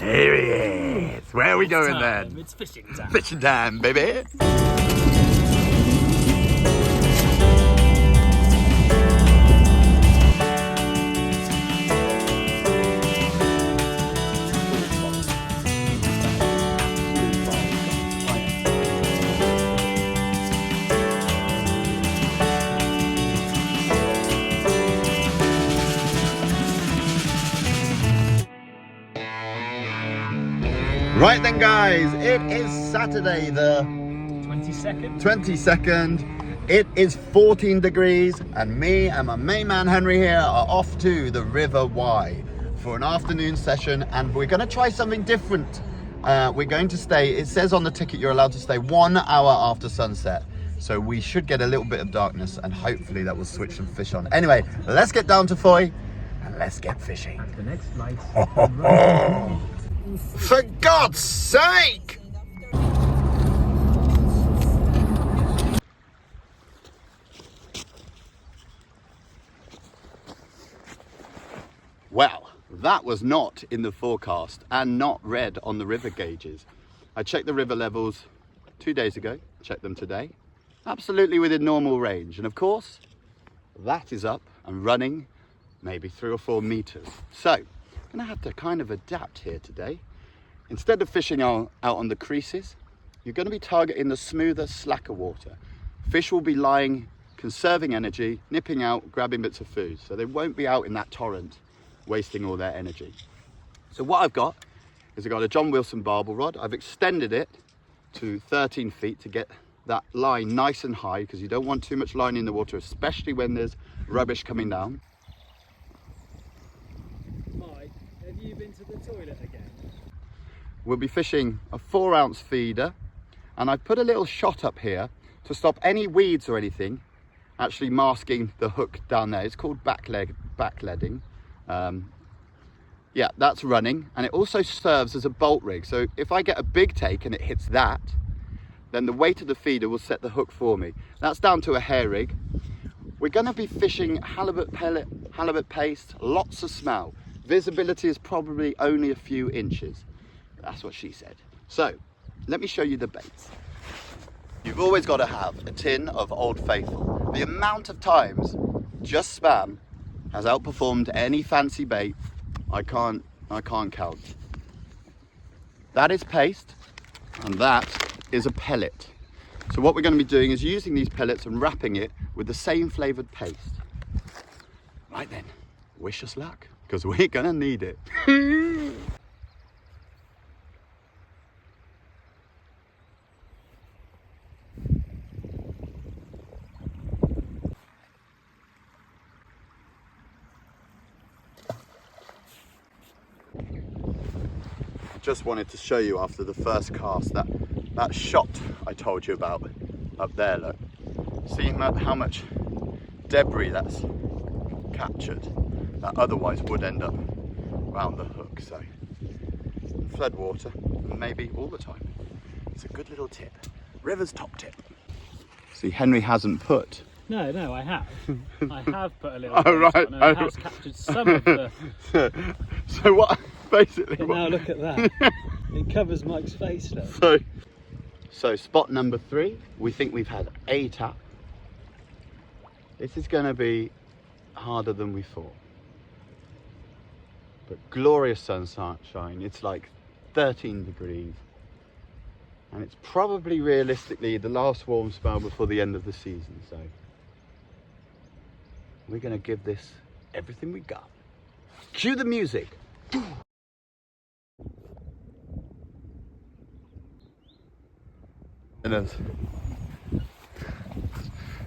Here he is. Where are we going then? It's fishing time. Fishing time, baby. Right then guys, it is Saturday the 22nd. It is 14 degrees and me and my main man Henry here are off to the River Wye for an afternoon session, and we're going to try something different. We're going to stay, it says on the ticket you're allowed to stay 1 hour after sunset, so we should get a little bit of darkness and hopefully that will switch some fish on. Anyway, let's get down to Foy and let's get fishing. The next light. For God's sake! Well, that was not in the forecast and not read on the river gauges. I checked the river levels 2 days ago, checked them today. Absolutely within normal range. And of course, that is up and running maybe 3 or 4 meters. So, I'm gonna have to kind of adapt here today. Instead of fishing out on the creases, you're gonna be targeting the smoother, slacker water. Fish will be lying, conserving energy, nipping out, grabbing bits of food. So they won't be out in that torrent, wasting all their energy. So what I've got is I've got a John Wilson barbel rod. I've extended it to 13 feet to get that line nice and high, because you don't want too much line in the water, especially when there's rubbish coming down. Have you been to the toilet again? We'll be fishing a 4-ounce feeder, and I've put a little shot up here to stop any weeds or anything actually masking the hook down there. It's called backleading. Yeah, that's running, and it also serves as a bolt rig. So if I get a big take and it hits that, then the weight of the feeder will set the hook for me. That's down to a hair rig. We're going to be fishing halibut pellet, halibut paste, lots of smell. Visibility is probably only a few inches. That's what she said. So, let me show you the baits. You've always got to have a tin of Old Faithful. The amount of times just spam has outperformed any fancy bait, I can't count. That is paste, and that is a pellet. So what we're going to be doing is using these pellets and wrapping it with the same flavoured paste. Right then, wish us luck, because we're going to need it. Just wanted to show you after the first cast that shot I told you about up there. Look, see how much debris that's captured that otherwise would end up around the hook. So flood water, maybe all the time. It's a good little tip. River's top tip. See, Henry hasn't put. No, I have. I have put a little. Oh right. On, and it has captured some of the. So what? Basically. But now look at that. It covers Mike's face now. So spot number 3. We think we've had a tap. This is going to be harder than we thought. But glorious sunshine. It's like 13 degrees. And it's probably realistically the last warm spell before the end of the season. So we're going to give this everything we got. Cue the music.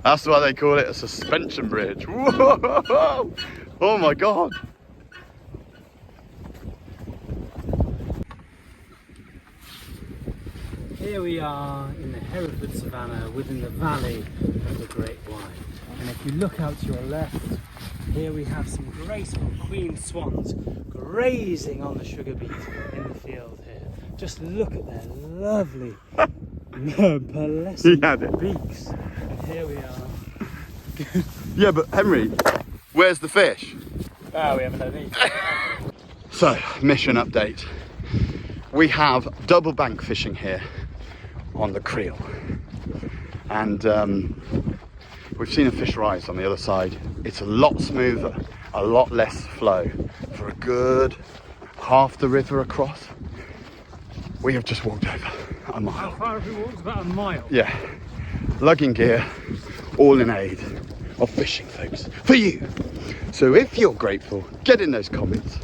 That's why they call it a suspension bridge. Whoa! Oh my God! Here we are in the Hereford Savannah within the valley of the Great Wye. And if you look out to your left, here we have some graceful queen swans grazing on the sugar beet in the field here. Just look at their lovely pearlescent beaks. And here we are. Yeah, but Henry, where's the fish? Ah, we haven't had any. So, mission update. We have double bank fishing here on the creel, and we've seen a fish rise on the other side. It's a lot smoother, a lot less flow. For a good half the river across, we have just walked over a mile. How far have we walked? About a mile. Yeah, lugging gear, all in aid of fishing, folks, for you. So if you're grateful, get in those comments,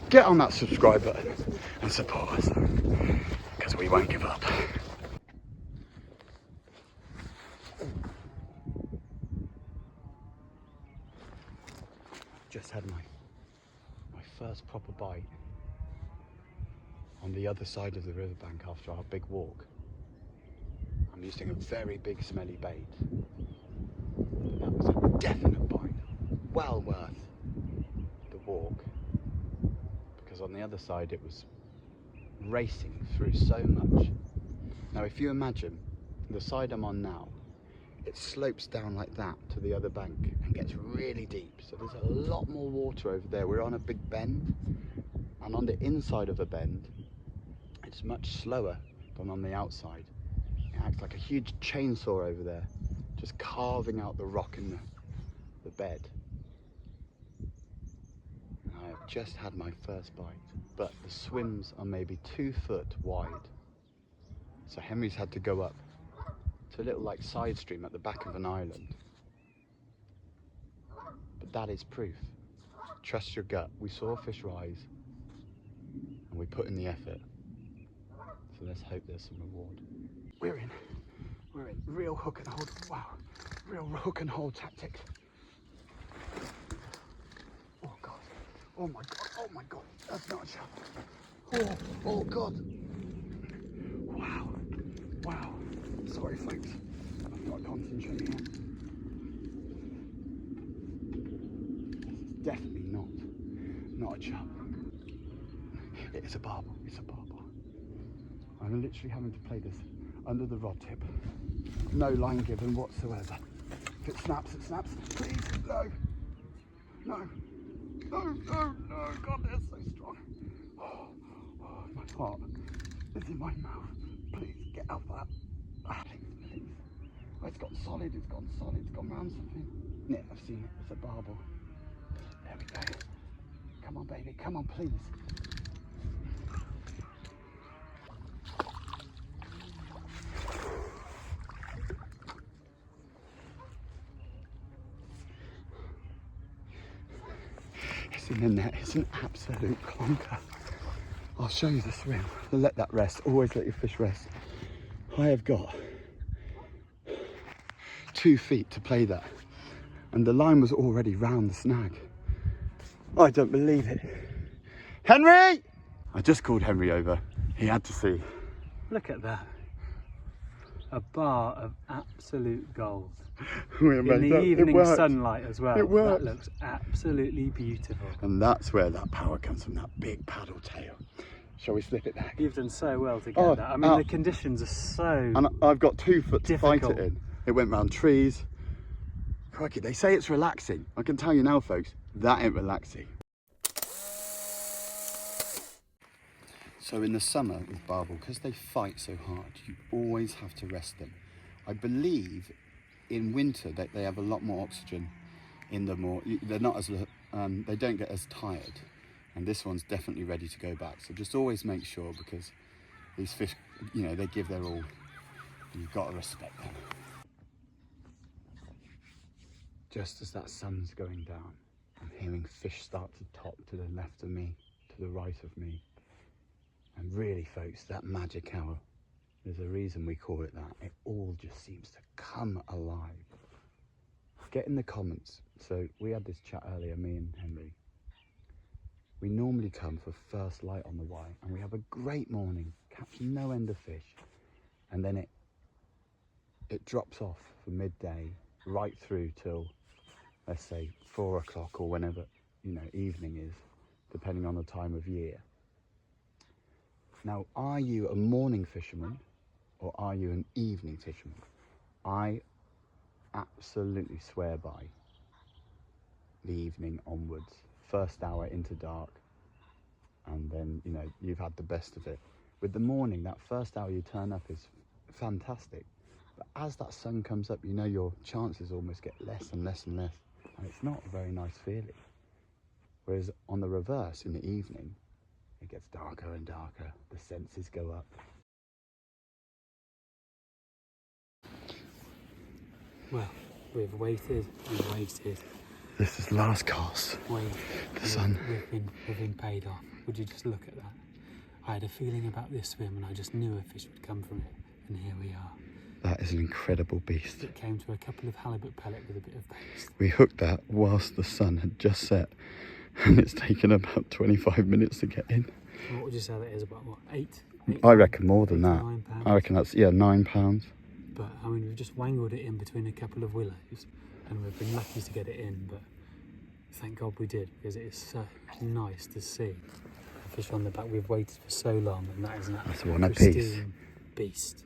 get on that subscribe button and support us, because we won't give up. Just had my first proper bite on the other side of the riverbank after our big walk. I'm using a very big smelly bait, but that was a definite bite, well worth the walk, because on the other side it was racing through so much. Now if you imagine the side I'm on now, it slopes down like that to the other bank and gets really deep, so there's a lot more water over there. We're on a big bend, and on the inside of a bend it's much slower than on the outside. It acts like a huge chainsaw over there, just carving out the rock in the bed. And I have just had my first bite, but the swims are maybe 2 foot wide, so Henry's had to go up to a little like side stream at the back of an island. But that is proof. Trust your gut. We saw a fish rise and we put in the effort. So let's hope there's some reward. We're in real hook and hold. Wow, real hook and hold tactics. Oh God, oh my God, oh my God, that's not a shot. Oh God. Wow, wow. Sorry folks, I've got to concentrate here. This is definitely not a chub. It is a barbel, it's a barbel. I'm literally having to play this under the rod tip. No line given whatsoever. If it snaps, it snaps. Please, no. No. No, no, no. God, they're so strong. Oh, my heart is in my mouth. Please, get out that. Please, please. Oh, it's gone solid, it's gone solid. It's gone round something. Yeah, I've seen it. It's a barbel. There we go. Come on, baby. Come on, please. In the net, it's an absolute conker. I'll show you the swim. Let that rest. Always let your fish rest. I have got 2 feet to play that, and the line was already round the snag. I don't believe it. Henry! I just called Henry over. He had to see. Look at that. A bar of absolute gold. In the evening sunlight as well. It works. That looks absolutely beautiful. And that's where that power comes from, that big paddle tail. Shall we slip it back? You've done so well to get that. I mean, the conditions are so And I've got 2 foot difficult. to fight it in. It went round trees. Crikey, they say it's relaxing. I can tell you now, folks, that ain't relaxing. So in the summer with barbel, because they fight so hard, you always have to rest them. I believe in winter that they have a lot more oxygen in them, or they're not as they don't get as tired, and this one's definitely ready to go back. So just always make sure, because these fish, you know, they give their all. You've got to respect them. Just as that sun's going down, I'm hearing fish start to top to the left of me, to the right of me. And really, folks, that magic hour, there's a reason we call it that. It all just seems to come alive. Get in the comments. So we had this chat earlier, me and Henry. We normally come for first light on the Y, and we have a great morning, catch no end of fish, and then it drops off for midday right through till, let's say, 4 o'clock or whenever, you know, evening is, depending on the time of year. Now, are you a morning fisherman or are you an evening fisherman? I absolutely swear by the evening onwards. First hour into dark, and then, you know, you've had the best of it. with the morning, that first hour you turn up is fantastic. But as that sun comes up, you know your chances almost get less and less and less. And it's not a very nice feeling. Whereas on the reverse, in the evening, it gets darker and darker. The senses go up. Well, we've waited and waited. This is last cast. The sun. We've been paid off. Would you just look at that? I had a feeling about this swim and I just knew a fish would come from it. And here we are. That is an incredible beast. It came to a couple of halibut pellet with a bit of paste. We hooked that whilst the sun had just set, and it's taken about 25 minutes to get in. And what would you say that is? About what, eight I reckon more than that. 9 pounds? I reckon that's, yeah, £9. But I mean, we've just wangled it in between a couple of willows, and we've been lucky to get it in. But thank God we did, because it is so nice to see a fish on the back. We've waited for so long, and that is an That's one apiece. pristine beast.